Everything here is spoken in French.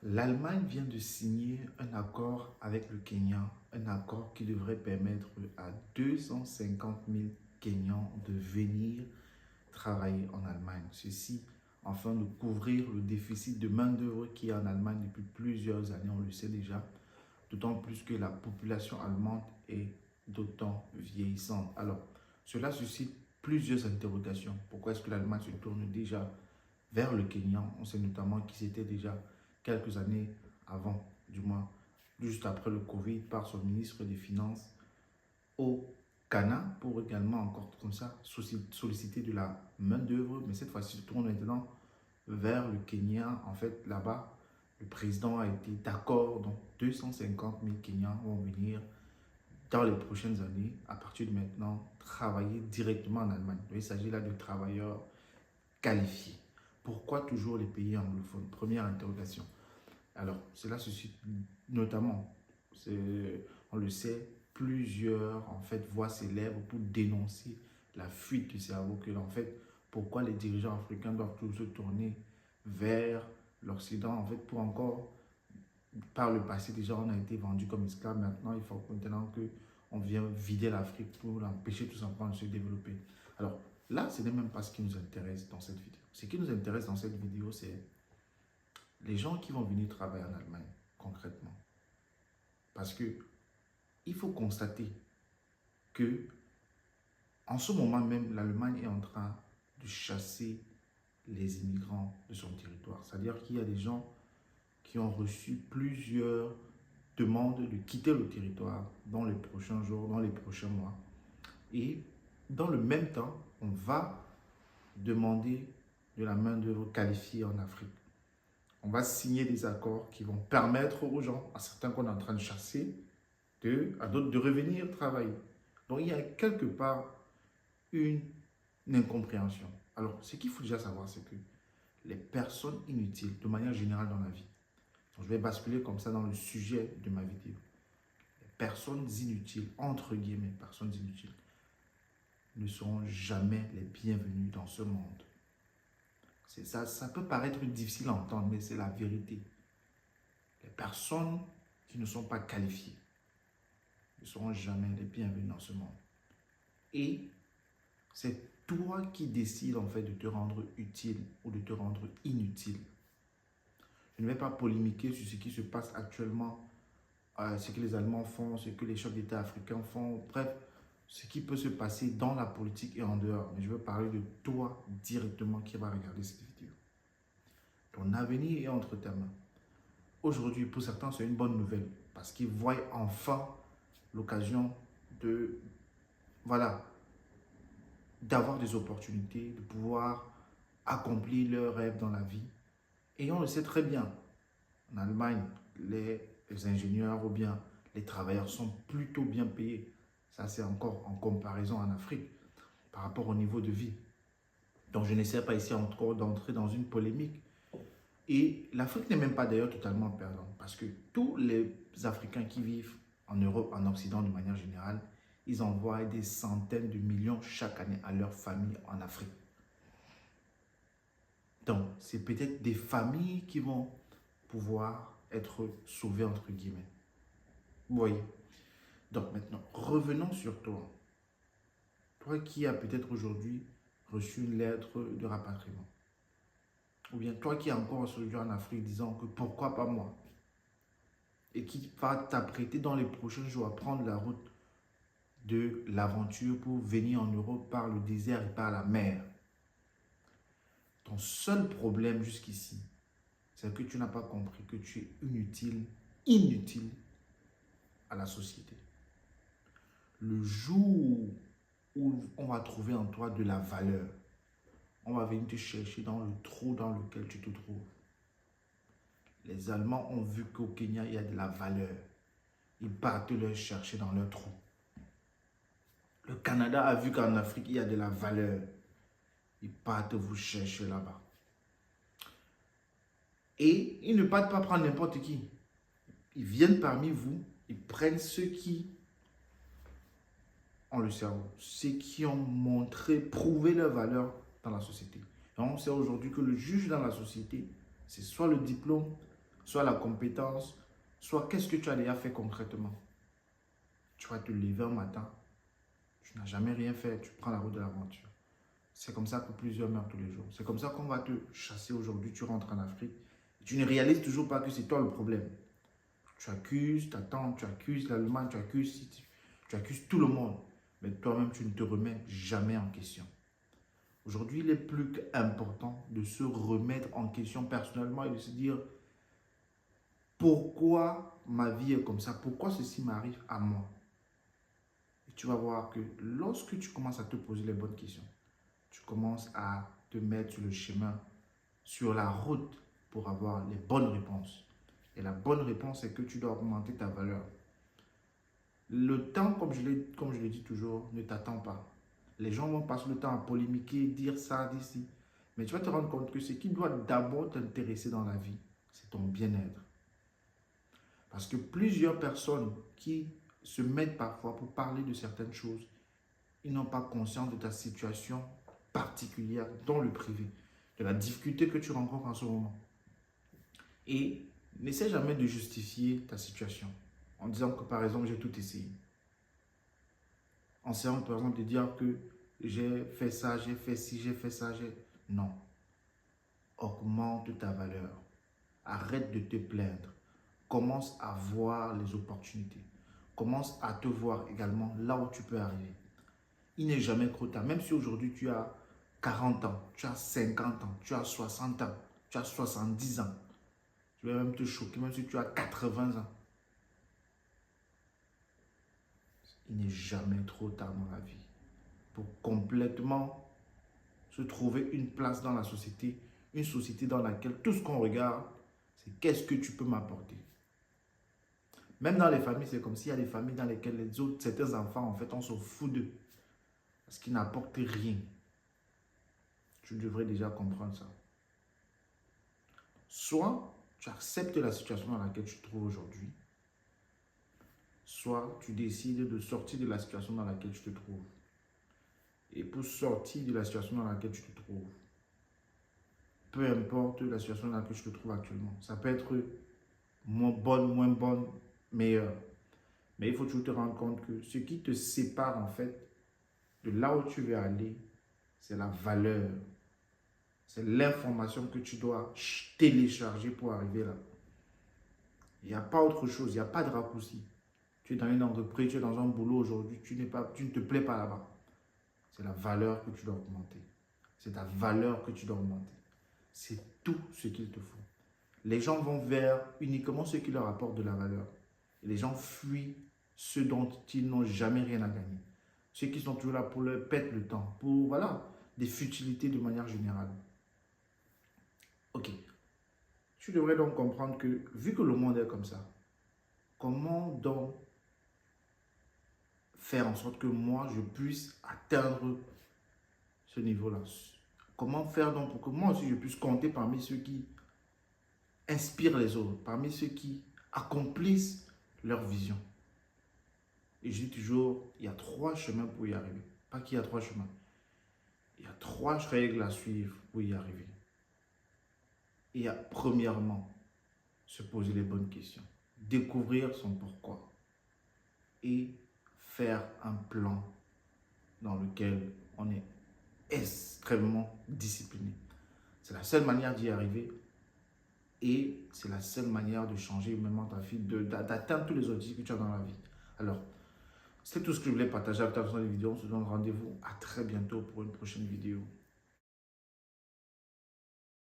L'Allemagne vient de signer un accord avec le Kenya, un accord qui devrait permettre à 250 000 Kenyans de venir travailler en Allemagne. Ceci afin de couvrir le déficit de main-d'œuvre qui est en Allemagne depuis plusieurs années, on le sait déjà, d'autant plus que la population allemande est d'autant vieillissante. Alors, cela suscite plusieurs interrogations. Pourquoi est-ce que l'Allemagne se tourne déjà vers le Kenya? On sait notamment qu'ils étaient déjà quelques années avant, du moins juste après le Covid, par son ministre des Finances au Ghana pour également encore comme ça solliciter de la main-d'œuvre, mais cette fois-ci se tourne maintenant vers le Kenya. En fait, là-bas, le président a été d'accord, donc 250 000 Kenyans vont venir dans les prochaines années, à partir de maintenant, travailler directement en Allemagne. Donc, il s'agit là de travailleurs qualifiés. Pourquoi toujours les pays anglophones? Première interrogation. Alors, cela suscite notamment, on le sait, plusieurs en fait, voix s'élèvent pour dénoncer la fuite du cerveau. Que, en fait, pourquoi les dirigeants africains doivent toujours se tourner vers l'Occident, en fait, pour encore, par le passé, déjà, on a été vendu comme esclaves. Maintenant, il faut maintenant qu'on vient vider l'Afrique pour l'empêcher tout simplement de se développer. Alors, là, ce n'est même pas ce qui nous intéresse dans cette vidéo. Ce qui nous intéresse dans cette vidéo, c'est les gens qui vont venir travailler en Allemagne, concrètement. Parce que il faut constater que en ce moment même, l'Allemagne est en train de chasser les immigrants de son territoire. C'est-à-dire qu'il y a des gens qui ont reçu plusieurs demandes de quitter le territoire dans les prochains jours, dans les prochains mois. Et dans le même temps, on va demander de la main-d'œuvre qualifiée en Afrique. On va signer des accords qui vont permettre aux gens, à certains qu'on est en train de chasser, à d'autres de revenir travailler. Donc il y a quelque part une incompréhension. Alors, ce qu'il faut déjà savoir, c'est que les personnes inutiles, de manière générale dans la vie, donc je vais basculer comme ça dans le sujet de ma vidéo, les personnes inutiles, entre guillemets, personnes inutiles, ne seront jamais les bienvenues dans ce monde. Ça peut paraître difficile à entendre, mais c'est la vérité. Les personnes qui ne sont pas qualifiées ne seront jamais les bienvenues dans ce monde. Et c'est toi qui décides en fait de te rendre utile ou de te rendre inutile. Je ne vais pas polémiquer sur ce qui se passe actuellement, ce que les Allemands font, ce que les chefs d'État africains font, bref, ce qui peut se passer dans la politique et en dehors. Mais je veux parler de toi directement qui va regarder cette vidéo. Ton avenir est entre tes mains. Aujourd'hui, pour certains, c'est une bonne nouvelle parce qu'ils voient enfin l'occasion de, voilà, d'avoir des opportunités, de pouvoir accomplir leurs rêves dans la vie. Et on le sait très bien, en Allemagne, les ingénieurs ou bien les travailleurs sont plutôt bien payés. Ça, c'est encore en comparaison en Afrique par rapport au niveau de vie. Donc, je n'essaie pas ici encore d'entrer dans une polémique. Et l'Afrique n'est même pas d'ailleurs totalement perdante parce que tous les Africains qui vivent en Europe, en Occident de manière générale, ils envoient des centaines de millions chaque année à leurs familles en Afrique. Donc, c'est peut-être des familles qui vont pouvoir être sauvées, entre guillemets. Vous voyez? Donc, maintenant, revenons sur toi. Toi qui as peut-être aujourd'hui reçu une lettre de rapatriement. Ou bien toi qui es encore aujourd'hui en Afrique disant que pourquoi pas moi? Et qui va t'apprêter dans les prochains jours à prendre la route de l'aventure pour venir en Europe par le désert et par la mer. Ton seul problème jusqu'ici, c'est que tu n'as pas compris que tu es inutile à la société. Le jour où on va trouver en toi de la valeur, on va venir te chercher dans le trou dans lequel tu te trouves. Les Allemands ont vu qu'au Kenya, il y a de la valeur. Ils partent le chercher dans leur trou. Le Canada a vu qu'en Afrique, il y a de la valeur. Ils partent vous chercher là-bas. Et ils ne partent pas prendre n'importe qui. Ils viennent parmi vous, ils prennent ceux qui ont le cerveau, ceux qui ont montré, prouvé leur valeur dans la société. Et on sait aujourd'hui que le juge dans la société, c'est soit le diplôme, soit la compétence, soit qu'est-ce que tu as déjà fait concrètement. Tu vas te lever un matin, tu n'as jamais rien fait, tu prends la route de l'aventure. C'est comme ça que plusieurs meurent tous les jours. C'est comme ça qu'on va te chasser aujourd'hui, tu rentres en Afrique. Tu ne réalises toujours pas que c'est toi le problème. Tu accuses ta tante, tu accuses l'Allemagne, tu accuses tout le monde. Mais toi-même, tu ne te remets jamais en question. Aujourd'hui, il est plus qu'important de se remettre en question personnellement et de se dire pourquoi ma vie est comme ça, pourquoi ceci m'arrive à moi. Et tu vas voir que lorsque tu commences à te poser les bonnes questions, tu commences à te mettre sur le chemin, sur la route pour avoir les bonnes réponses. Et la bonne réponse, c'est que tu dois augmenter ta valeur. Le temps, comme je le dis toujours, ne t'attend pas. Les gens vont passer le temps à polémiquer, dire ça, dire ci. Mais tu vas te rendre compte que ce qui doit d'abord t'intéresser dans la vie, c'est ton bien-être. Parce que plusieurs personnes qui se mettent parfois pour parler de certaines choses, ils n'ont pas conscience de ta situation particulière dans le privé, de la difficulté que tu rencontres en ce moment. Et n'essaie jamais de justifier ta situation en disant que par exemple j'ai tout essayé. En essayant par exemple de dire que j'ai fait ça, j'ai fait ci, j'ai fait ça, j'ai... Non. Augmente ta valeur. Arrête de te plaindre. Commence à voir les opportunités. Commence à te voir également là où tu peux arriver. Il n'est jamais trop tard. Même si aujourd'hui tu as 40 ans, tu as 50 ans, tu as 60 ans, tu as 70 ans. Je vais même te choquer, même si tu as 80 ans. Il n'est jamais trop tard dans la vie pour complètement se trouver une place dans la société, une société dans laquelle tout ce qu'on regarde, c'est qu'est-ce que tu peux m'apporter. Même dans les familles, c'est comme s'il y a des familles dans lesquelles les autres, certains enfants, en fait, on se fout d'eux. Parce qu'ils n'apportent rien. Tu devrais déjà comprendre ça. Soit tu acceptes la situation dans laquelle tu te trouves aujourd'hui, soit tu décides de sortir de la situation dans laquelle tu te trouves. Et pour sortir de la situation dans laquelle tu te trouves, peu importe la situation dans laquelle tu te trouves actuellement, ça peut être moins bonne, meilleure. Mais il faut toujours te rendre compte que ce qui te sépare en fait de là où tu veux aller, c'est la valeur. C'est l'information que tu dois télécharger pour arriver là. Il n'y a pas autre chose, il n'y a pas de raccourci. Tu es dans une entreprise, tu es dans un boulot aujourd'hui, tu ne te plais pas là-bas. C'est la valeur que tu dois augmenter. C'est ta valeur que tu dois augmenter. C'est tout ce qu'il te faut. Les gens vont vers uniquement ce qui leur apporte de la valeur. Et les gens fuient ceux dont ils n'ont jamais rien à gagner. Ceux qui sont toujours là pour leur perdre le temps, pour voilà, des futilités de manière générale. Ok. Tu devrais donc comprendre que, vu que le monde est comme ça, comment donc faire en sorte que moi, je puisse atteindre ce niveau-là? Comment faire donc pour que moi aussi, je puisse compter parmi ceux qui inspirent les autres, parmi ceux qui accomplissent leur vision? Et je dis toujours, il y a 3 chemins pour y arriver. Pas qu'il y a 3 chemins. Il y a 3 règles à suivre pour y arriver. Il y a premièrement, se poser les bonnes questions, découvrir son pourquoi et faire un plan dans lequel on est extrêmement discipliné. C'est la seule manière d'y arriver et c'est la seule manière de changer humainement ta vie, d'atteindre tous les objectifs que tu as dans la vie. Alors, c'est tout ce que je voulais partager avec toi dans cette vidéo. On se donne rendez-vous à très bientôt pour une prochaine vidéo.